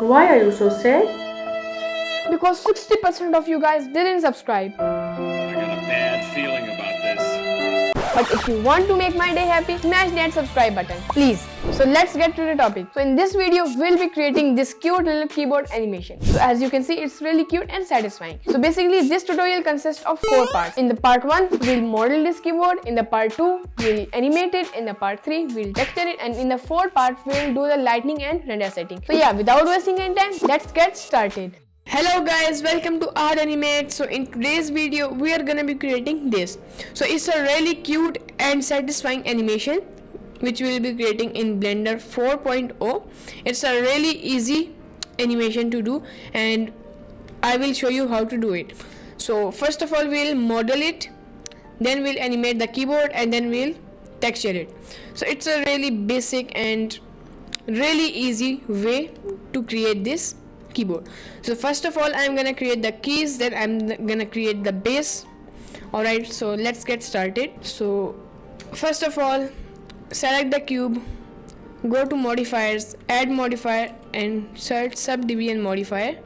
Why are you so sad? Because 60% of you guys didn't subscribe. I got a bad feeling about this. But if you want to make my day happy, smash that subscribe button, please. So let's get to the topic. So in this video, we'll be creating this cute little keyboard animation. So as you can see, it's really cute and satisfying. So basically, this tutorial consists of 4 parts. In the part 1, we'll model this keyboard. In the part 2, we'll animate it. In the part 3, we'll texture it. And in the 4th part, we'll do the lighting and render setting. So yeah, without wasting any time, let's get started. Hello guys, welcome to our animate. So in today's video we are gonna be creating this. So it's a really cute and satisfying animation which we will be creating in Blender 4.0. It's a really easy animation to do and I will show you how to do it. So first of all we'll model it, then we'll animate the keyboard, and then we'll texture it. So it's a really basic and really easy way to create this keyboard. So first of all I'm gonna create the keys, then I'm gonna create the base. Alright, so let's get started. So first of all, select the cube, go to modifiers, add modifier, and search subdivision modifier,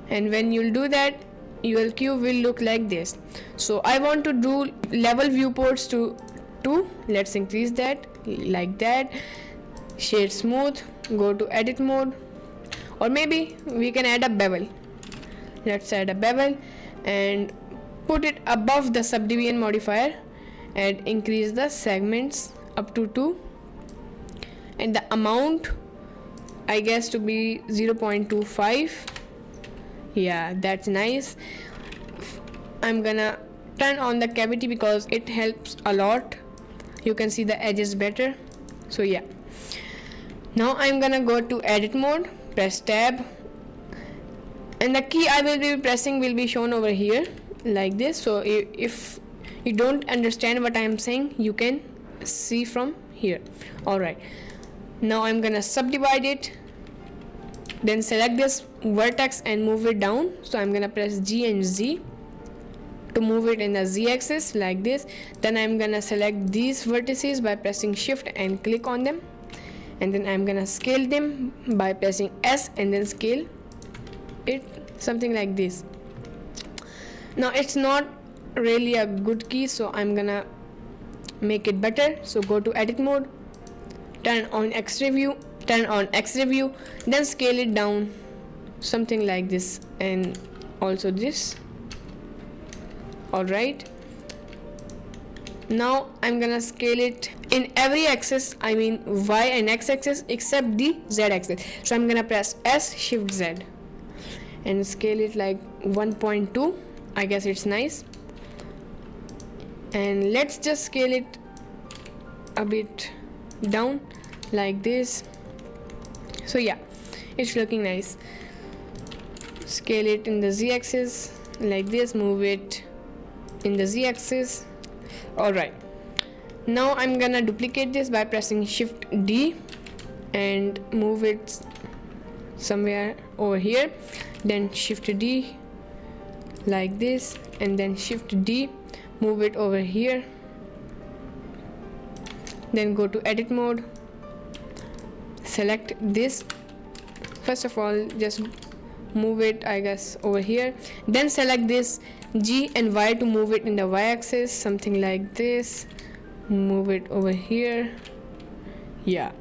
and when you'll do that your cube will look like this. So I want to do level viewports to 2. Let's increase that like that. Shade smooth, go to edit mode, or maybe we can add a bevel. Let's add a bevel and put it above the subdivision modifier and increase the segments up to 2, and the amount I guess to be 0.25. yeah, that's nice. I'm gonna turn on the cavity because it helps a lot. You can see the edges better. So yeah, now I'm gonna go to edit mode, press tab, and the key I will be pressing will be shown over here like this. So if you don't understand what I am saying, you can see from here. Alright, now I'm gonna subdivide it, then select this vertex and move it down. So I'm gonna press G and Z to move it in the Z axis like this. Then I'm gonna select these vertices by pressing shift and click on them, and then I'm gonna scale them by pressing S and then scale it something like this. Now it's not really a good key, so I'm gonna make it better. So go to edit mode, turn on X-ray view, then scale it down something like this, and also this. Alright, now I'm gonna scale it in every axis, I mean Y and X axis except the Z axis. So I'm gonna press S shift Z and scale it like 1.2. I guess it's nice, and let's just scale it a bit down like this. So yeah, it's looking nice. Scale it in the Z axis like this, move it in the Z axis. Alright, now I'm gonna duplicate this by pressing shift D and move it somewhere over here, then shift D like this, and then shift D, move it over here, then go to edit mode, select this. First of all just move it I guess over here, then select this G and Y to move it in the Y axis something like this, move it over here. Yeah,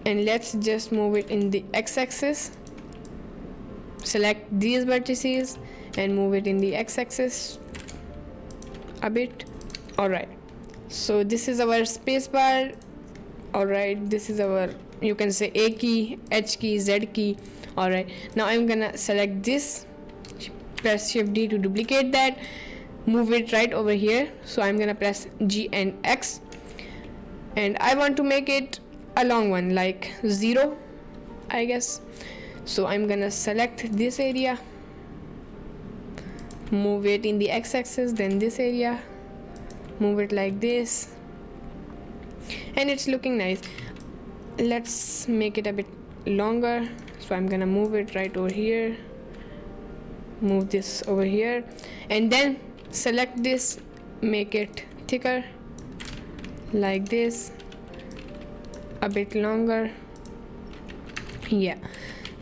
and let's just move it in the X axis, select these vertices and move it in the X axis a bit. Alright, so this is our spacebar. Alright, this is our, you can say, A key, H key, Z key. Alright, now I'm gonna select this, press shift D to duplicate that, move it right over here. So I'm gonna press G and X, and I want to make it a long one like 0 I guess. So I'm gonna select this area, move it in the X axis, then this area, move it like this, and it's looking nice. Let's make it a bit longer. So I'm gonna move it right over here, move this over here, and then select this, make it thicker like this, a bit longer. Yeah,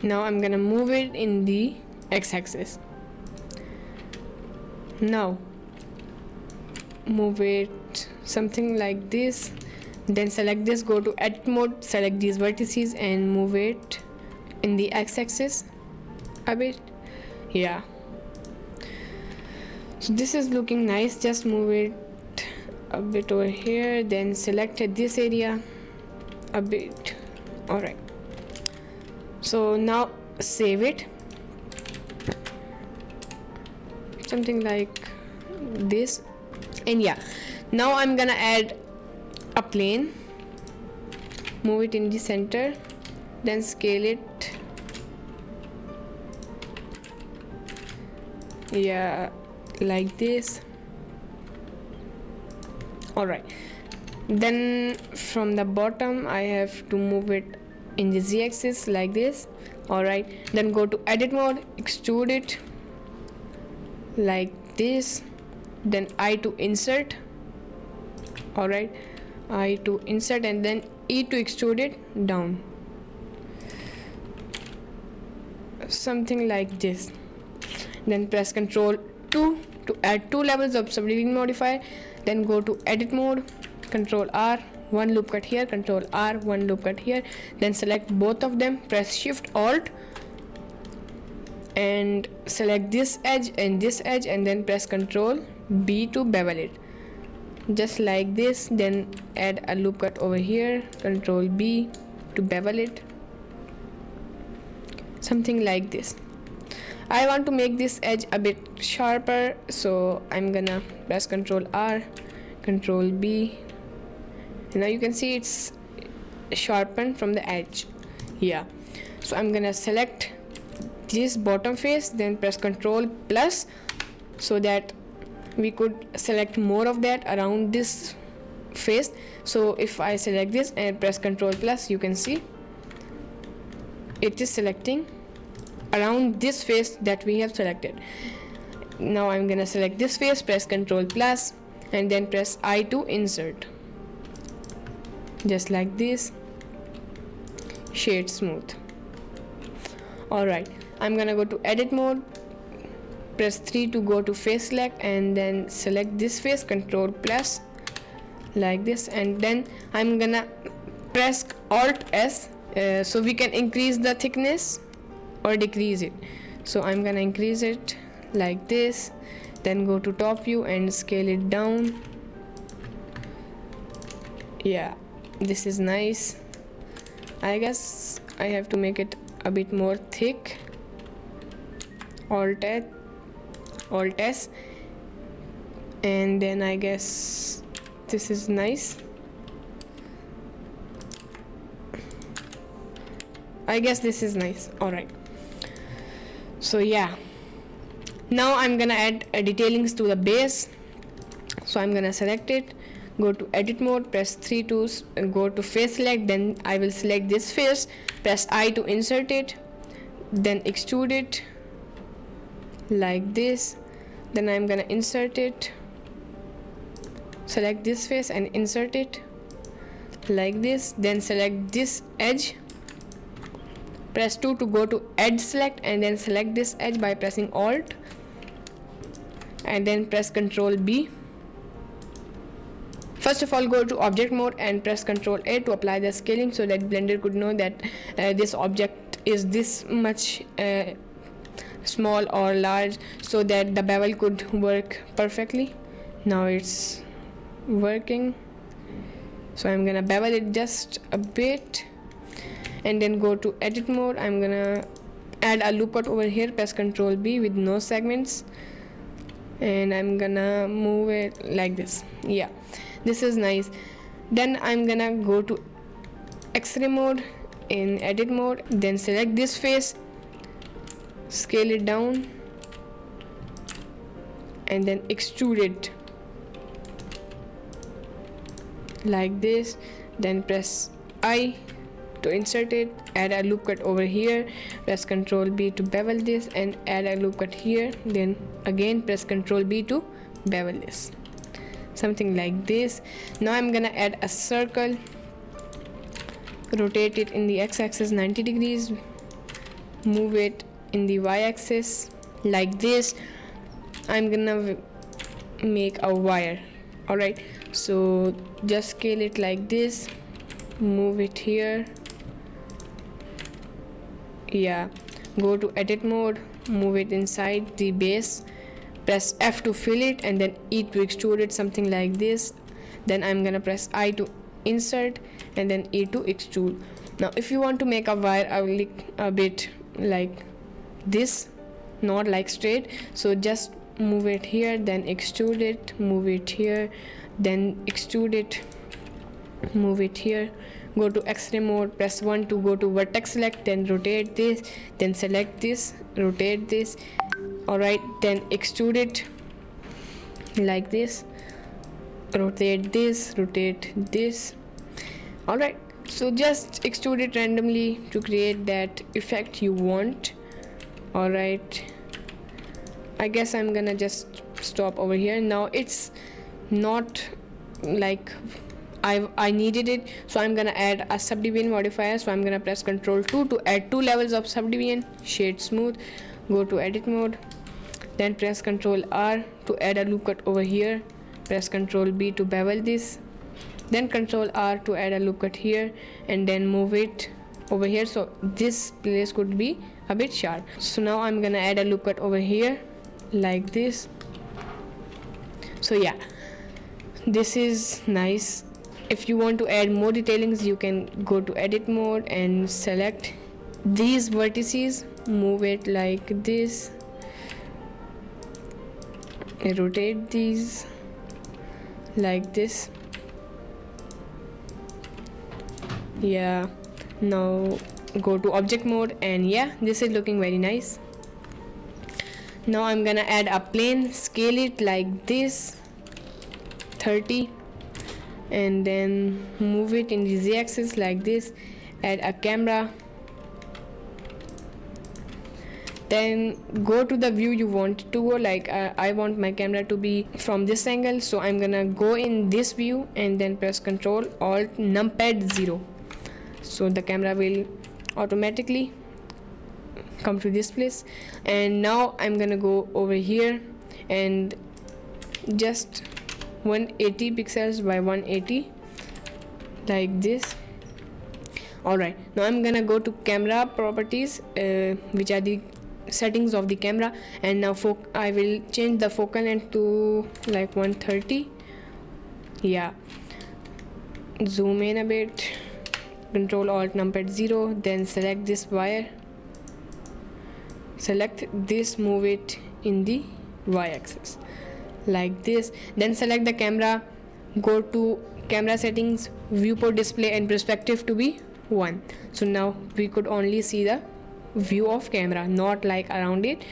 now I'm gonna move it in the x-axis. Now move it something like this, then select this, go to edit mode, select these vertices and move it in the x-axis a bit. Yeah, so this is looking nice. Just move it a bit over here, then select this area a bit. All right, so now save it something like this. And yeah, now I'm gonna add a plane, move it in the center, then scale it. Yeah, like this. All right, then from the bottom I have to move it in the z-axis like this. All right, then go to edit mode, extrude it like this, then I to insert. All right, I to insert and then E to extrude it down, something like this. Then press Ctrl 2 to add 2 levels of subdivision modifier. Then go to edit mode, Ctrl R, one loop cut here, Ctrl R, one loop cut here, then select both of them, press Shift Alt and select this edge and this edge, and then press Ctrl B to bevel it just like this. Then add a loop cut over here, Ctrl B to bevel it, something like this. I want to make this edge a bit sharper, so I'm gonna press Ctrl R, Ctrl B. Now you can see it's sharpened from the edge. Yeah, so I'm gonna select this bottom face, then press Ctrl plus, so that we could select more of that around this face. So if I select this and press Ctrl plus, you can see it is selecting around this face that we have selected. Now I'm gonna select this face, press Ctrl plus and then press I to insert, just like this, shade smooth. All right, I'm gonna go to edit mode, press 3 to go to face select and then select this face, Ctrl plus like this, and then I'm gonna press Alt S so we can increase the thickness or decrease it. So I'm gonna increase it like this, then go to top view and scale it down. Yeah, this is nice. I guess I have to make it a bit more thick. Alt S, and then I guess this is nice. I guess this is nice. All right, so yeah, now I'm gonna add detailings to the base. So I'm gonna select it, go to edit mode, press 3 to go to face select, then I will select this face, press I to insert it, then extrude it like this. Then I'm gonna insert it, select this face and insert it like this, then select this edge, press 2 to go to edge select and then select this edge by pressing Alt and then press Ctrl B. First of all, go to object mode and press Ctrl A to apply the scaling, so that Blender could know that this object is this much small or large, so that the bevel could work perfectly. Now it's working, so I'm gonna bevel it just a bit and then go to edit mode. I'm gonna add a loop cut over here, press Ctrl B with no segments, and I'm gonna move it like this. Yeah, this is nice. Then I'm gonna go to X-ray mode in edit mode, then select this face, scale it down and then extrude it like this, then press I to insert it, add a loop cut over here, press Ctrl B to bevel this and add a loop cut here, then again press Ctrl B to bevel this, something like this. Now I'm gonna add a circle, rotate it in the x-axis 90 degrees, move it in the y-axis like this. I'm gonna make a wire. Alright, so just scale it like this, move it here. Yeah, go to edit mode, move it inside the base, press F to fill it, and then E to extrude it, something like this. Then I'm gonna press I to insert, and then E to extrude. Now if you want to make a wire a bit like this, not like straight, so just move it here, then extrude it, move it here, then extrude it, move it here. Go to X-ray mode, press 1 to go to vertex select, then rotate this, then select this, rotate this. Alright, then extrude it like this, rotate this, rotate this. Alright, so just extrude it randomly to create that effect you want. Alright, I guess I'm gonna just stop over here. Now it's not like I needed it, so I'm gonna add a subdivision modifier. So I'm gonna press Ctrl 2 to add 2 levels of subdivision. Shade smooth, go to edit mode, then press Ctrl R to add a loop cut over here, press Ctrl B to bevel this, then Ctrl R to add a loop cut here, and then move it over here so this place could be a bit sharp. So now I'm gonna add a loop cut over here like this. So yeah, this is nice. If you want to add more detailings, you can go to edit mode and select these vertices, move it like this, rotate these like this. Yeah, now go to object mode, and yeah, this is looking very nice. Now I'm gonna add a plane, scale it like this, 30, and then move it in the z-axis like this. Add a camera, then go to the view you want it to go. Like I want my camera to be from this angle, so I'm gonna go in this view and then press Ctrl Alt numpad 0, so the camera will automatically come to this place. And now I'm gonna go over here and just 180 pixels by 180 like this. Alright, now I'm gonna go to camera properties, which are the settings of the camera, and now I will change the focal length to like 130. Yeah, zoom in a bit, Control Alt numpad 0, then select this wire, select this, move it in the y-axis like this, then select the camera, go to camera settings, viewport display and perspective to be 1. So now we could only see the view of camera, not like around it.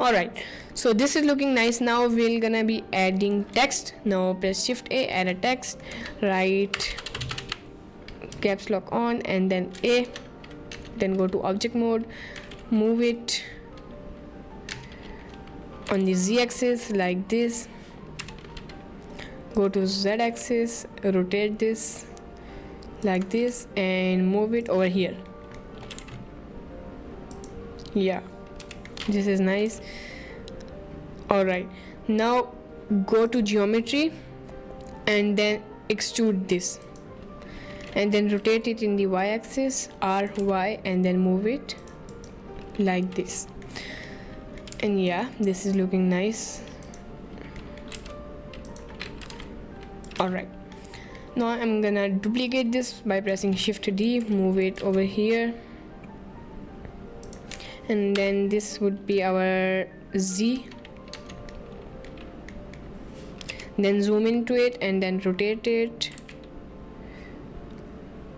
Alright, so this is looking nice. Now we're gonna be adding text. Now press Shift A, add a text, write caps lock on and then A, then go to object mode, move it on the z-axis like this, go to z-axis, rotate this like this and move it over here. Yeah, this is nice. Alright, now go to geometry and then extrude this and then rotate it in the y-axis, R, Y, and then move it like this. And yeah, this is looking nice. Alright, now I'm gonna duplicate this by pressing Shift D, move it over here, and then this would be our Z, then zoom into it and then rotate it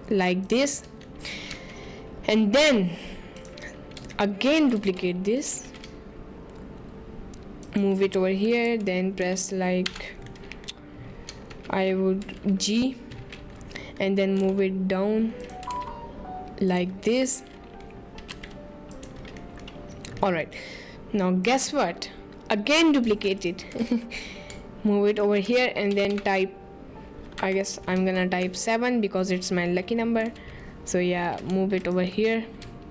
like this, and then again duplicate this, move it over here, then press like I would G and then move it down like this. Alright, now guess what, again duplicate it move it over here and then type, I guess I'm gonna type 7 because it's my lucky number, So yeah, move it over here,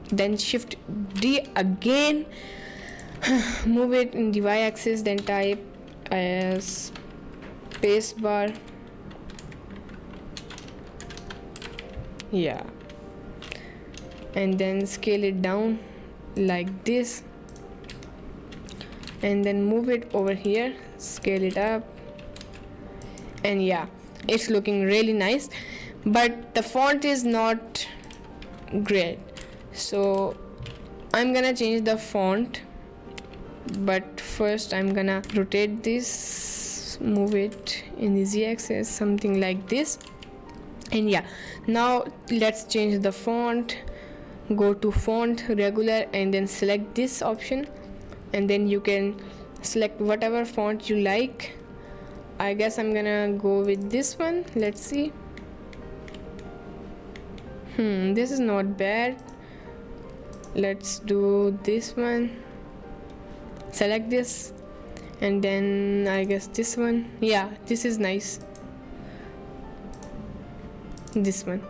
then shift D again, move it in the Y axis, then type as spacebar. Yeah, and then scale it down like this, and then move it over here, scale it up, and yeah, it's looking really nice, but the font is not great, so I'm gonna change the font. But first I'm gonna rotate this, move it in the Z axis, something like this. And yeah, now let's change the font. Go to font regular and then select this option, and then you can select whatever font you like. I guess I'm gonna go with this one. Let's see. This is not bad. Let's do this one. Select this, and then I guess this one. Yeah, this is nice. This one.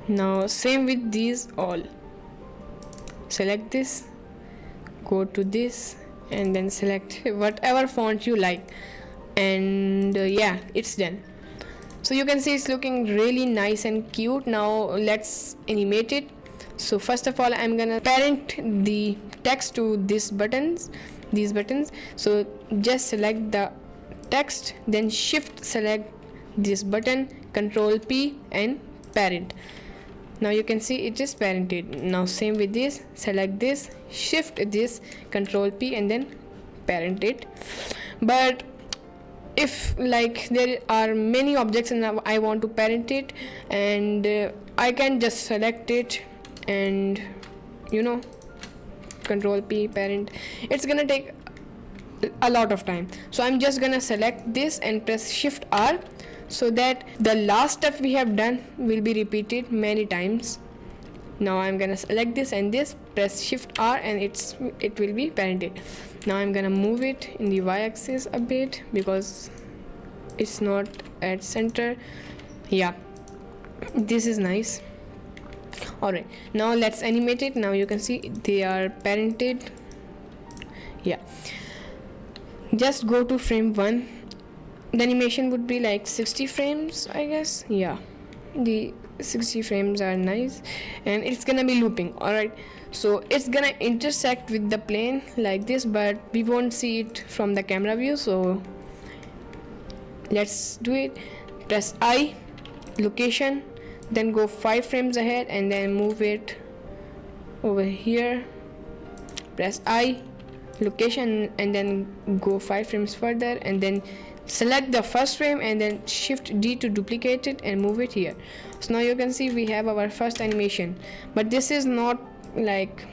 Now same with these all. Select this, go to this, and then select whatever font you like, and yeah, it's done. So you can see it's looking really nice and cute. Now let's animate it. So first of all, I'm gonna parent the text to these buttons. So just select the text, then shift select this button, Control P, and parent. Now you can see it is parented. Now same with this, select this, shift this, Control P, and then parent it. But if like there are many objects and I want to parent it, and I can just select it and Control P, parent. It's gonna take a lot of time, so I'm just gonna select this and press Shift R, so that the last step we have done will be repeated many times. Now I'm gonna select this and this, press Shift R, and it will be parented. Now I'm gonna move it in the Y axis a bit because it's not at center. Yeah, this is nice. Alright, now let's animate it. Now you can see they are parented. Yeah, just go to frame 1. The animation would be like 60 frames, I guess. Yeah, the 60 frames are nice, and it's gonna be looping. Alright, so it's gonna intersect with the plane like this, but we won't see it from the camera view. So let's do it. Press I, location, then go 5 frames ahead, and then move it over here. Press I, location, and then go 5 frames further, and then select the first frame and then shift D to duplicate it and move it here. So now you can see we have our first animation, but this is not like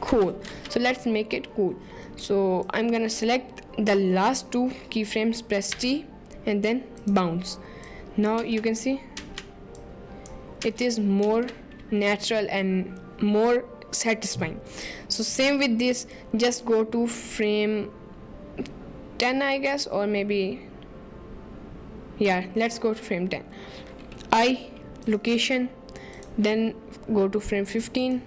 cool, so let's make it cool. So I'm gonna select the last 2 keyframes, press T, and then bounce. Now you can see it is more natural and more satisfying. So same with this, just go to frame 10, I guess, or maybe, yeah, let's go to frame 10. I, location, then go to frame 15,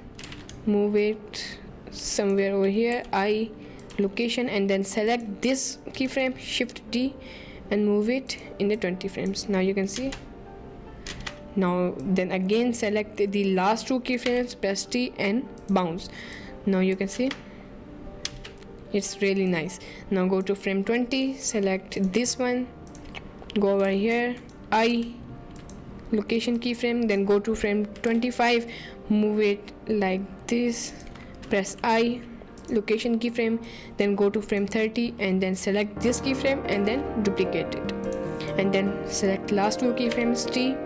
move it somewhere over here, I, location, and then select this keyframe, shift D, and move it in the 20 frames. Now you can see. Now then again select the last 2 keyframes, press T, and bounce. Now you can see it's really nice. Now go to frame 20, select this one, go over here, I, location keyframe, then go to frame 25, move it like this, press I, location keyframe, then go to frame 30, and then select this keyframe and then duplicate it, and then select last 2 keyframes, T,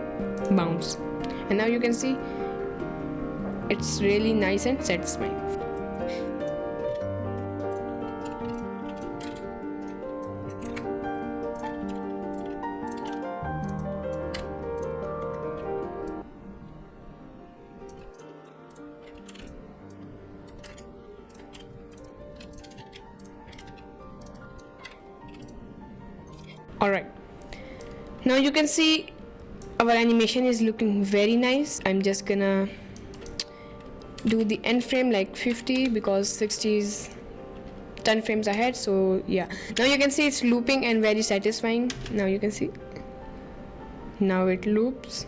bounce. And now you can see it's really nice and satisfying. Alright, now you can see our animation is looking very nice. I'm just gonna do the end frame like 50 because 60 is 10 frames ahead. So yeah, now you can see it's looping and very satisfying. Now you can see, now it loops,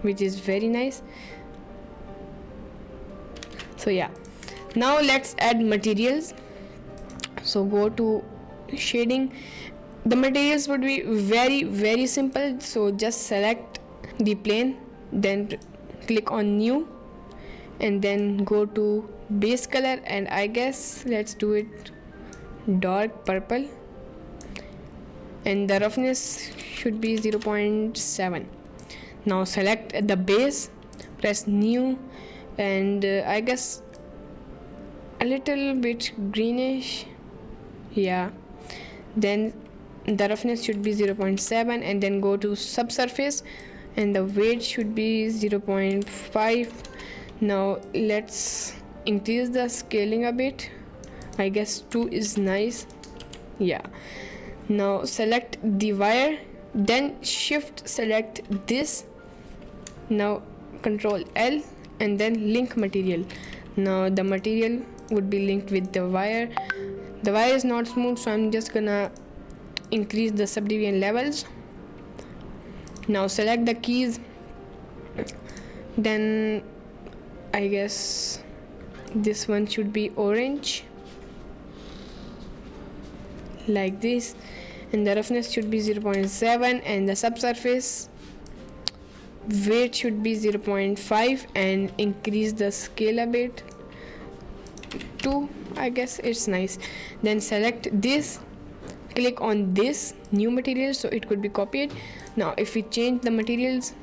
which is very nice. So yeah, now let's add materials. So go to shading. The materials would be very simple. So just select the plane, then click on new, and then go to base color, and I guess let's do it dark purple, and the roughness should be 0.7. now select the base, press new, and I guess a little bit greenish, yeah. Then the roughness should be 0.7, and then go to subsurface, and the weight should be 0.5. now let's increase the scaling a bit. I guess 2 is nice, yeah. Now select the wire, then shift select this, now control L, and then link material. Now the material would be linked with the wire. The wire is not smooth, so I'm just gonna increase the subdivision levels. Now select the keys, then I guess this one should be orange, like this, and the roughness should be 0.7, and the subsurface weight should be 0.5, and increase the scale a bit, 2, I guess it's nice. Then select this, click on this new material so it could be copied. Now if we change the materials,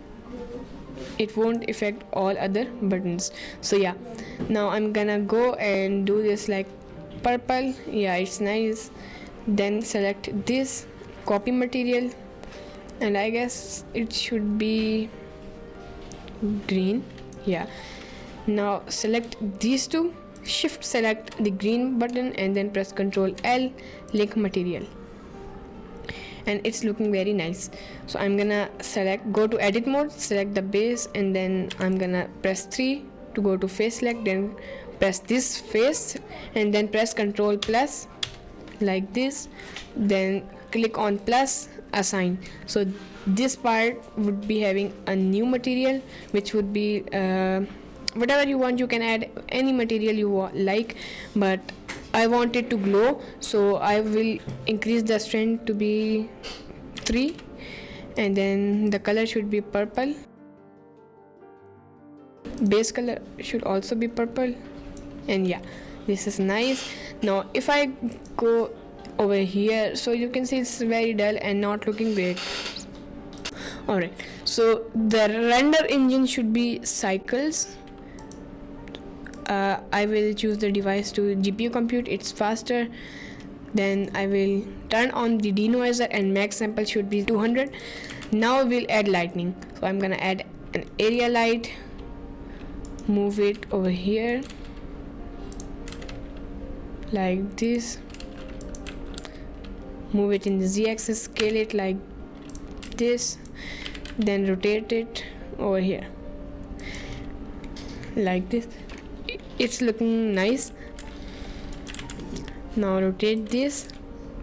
it won't affect all other buttons. So yeah, now I'm gonna go and do this like purple, yeah, it's nice. Then select this, copy material, and I guess it should be green, yeah. Now select these two, shift select the green button, and then press Ctrl L, link material, and it's looking very nice. So I'm gonna go to edit mode, select the base, and then I'm gonna press 3 to go to face select, then press this face, and then press Ctrl plus like this, then click on plus assign. So this part would be having a new material, which would be whatever you want. You can add any material you like, but I want it to glow, so I will increase the strength to be 3, and then the color should be purple. Base color should also be purple, and yeah, this is nice. Now if I go over here, so you can see it's very dull and not looking great. Alright, so the render engine should be cycles. I will choose the device to GPU compute, it's faster. Then I will turn on the denoiser, and max sample should be 200. Now we'll add lightning. So I'm gonna add an area light, move it over here like this, move it in the z-axis, scale it like this, then rotate it over here like this. It's looking nice. Now rotate this,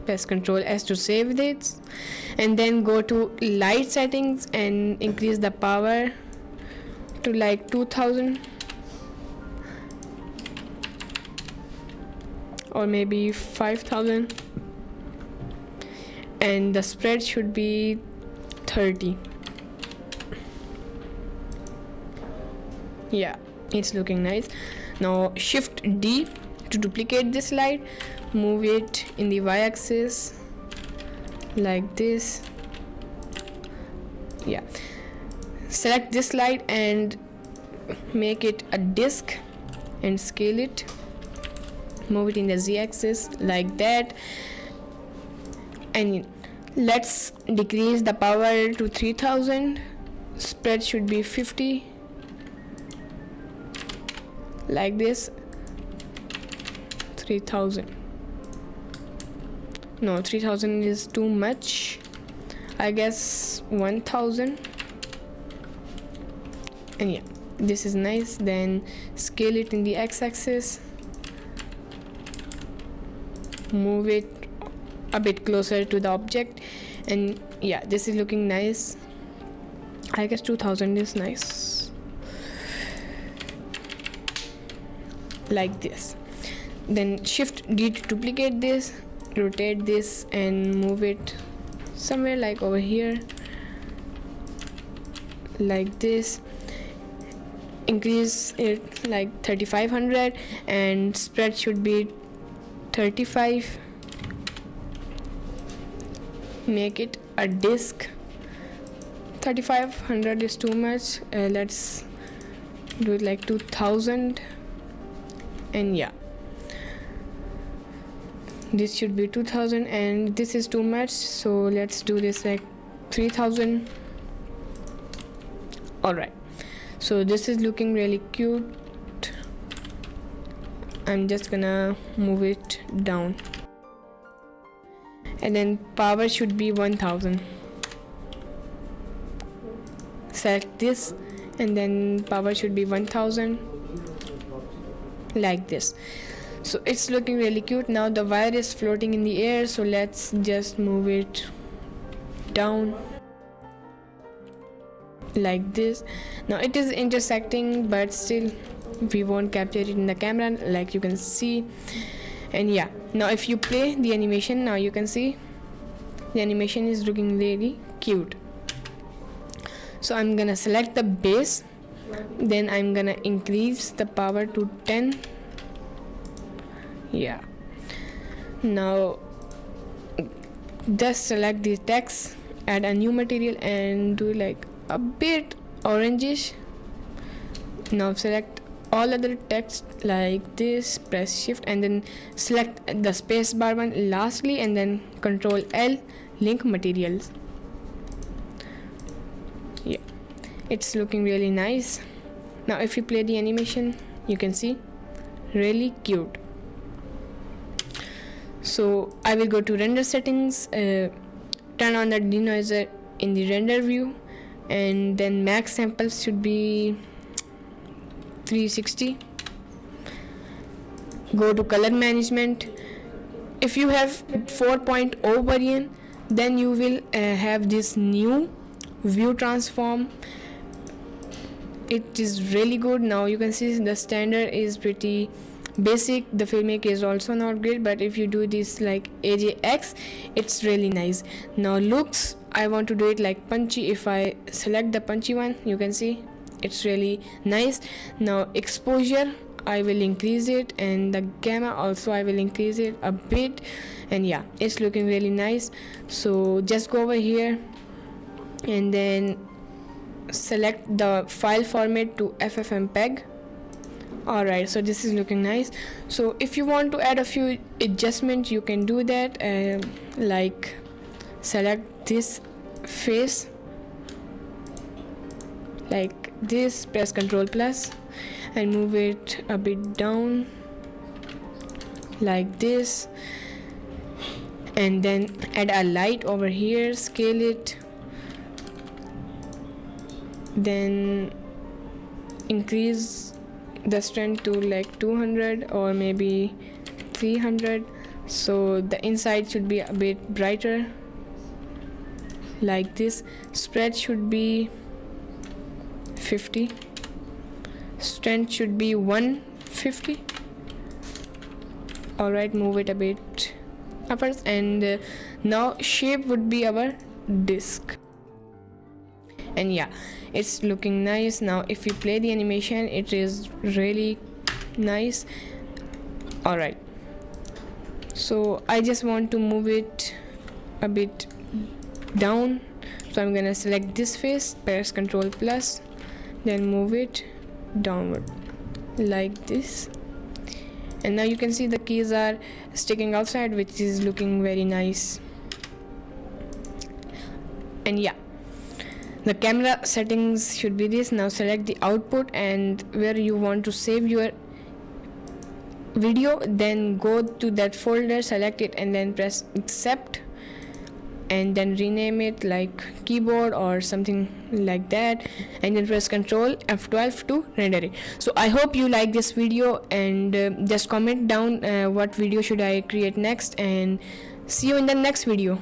press Ctrl S to save this, and then go to light settings and increase the power to like 2000 or maybe 5000, and the spread should be 30. Yeah, it's looking nice. Now shift D to duplicate this light, move it in the y-axis like this, yeah. Select this light and make it a disc and scale it, move it in the z-axis like that, and let's decrease the power to 3000. Spread should be 50 like this. 3000, no, 3000 is too much, I guess 1000, and yeah, this is nice. Then scale it in the x-axis, move it a bit closer to the object, and yeah, this is looking nice. I guess 2000 is nice, like this. Then shift D to duplicate this, rotate this and move it somewhere like over here, like this. Increase it like 3500 and spread should be 35. Make it a disk. 3500 is too much. Let's do it like 2000, and yeah, this should be 2000, and this is too much, so let's do this like 3000. Alright, so this is looking really cute. I'm just gonna move it down, and then power should be 1000. Select this, and then power should be 1000, like this. So it's looking really cute. Now the wire is floating in the air, so let's just move it down like this. Now it is intersecting, but still we won't capture it in the camera, like you can see. And yeah, now if you play the animation, now you can see the animation is looking really cute. So I'm gonna select the base, then I'm gonna increase the power to 10. Yeah, now just select the text, add a new material and do like a bit orangish. Now select all other text like this, press shift and then select the space bar one lastly, and then Control L, link materials. Yeah, it's looking really nice. Now if you play the animation, you can see really cute. So I will go to render settings, turn on the denoiser in the render view, and then max samples should be 360. Go to color management. If you have 4.0 variant, then you will have this new view transform. It is really good. Now you can see the standard is pretty basic, the filmmaker is also not great, but if you do this like AJX, it's really nice. Now looks, I want to do it like punchy. If I select the punchy one, you can see it's really nice. Now exposure, I will increase it, and the gamma also I will increase it a bit, and yeah, it's looking really nice. So just go over here and then select the file format to FFmpeg. Alright, so this is looking nice. So if you want to add a few adjustments, you can do that, like select this face like this, press Ctrl plus and move it a bit down like this, and then add a light over here, scale it, then increase the strength to like 200 or maybe 300, so the inside should be a bit brighter like this. Spread should be 50, strength should be 150. Alright, move it a bit upwards, and now shape would be our disk, and yeah, it's looking nice. Now if you play the animation, it is really nice. Alright, so I just want to move it a bit down, so I'm gonna select this face, press Ctrl plus, then move it downward like this, and now you can see the keys are sticking outside, which is looking very nice. And yeah, the camera settings should be this. Now select the output and where you want to save your video, then go to that folder, select it and then press accept, and then rename it like keyboard or something like that, and then press Ctrl F12 to render it. So I hope you like this video, and just comment down what video should I create next, and see you in the next video.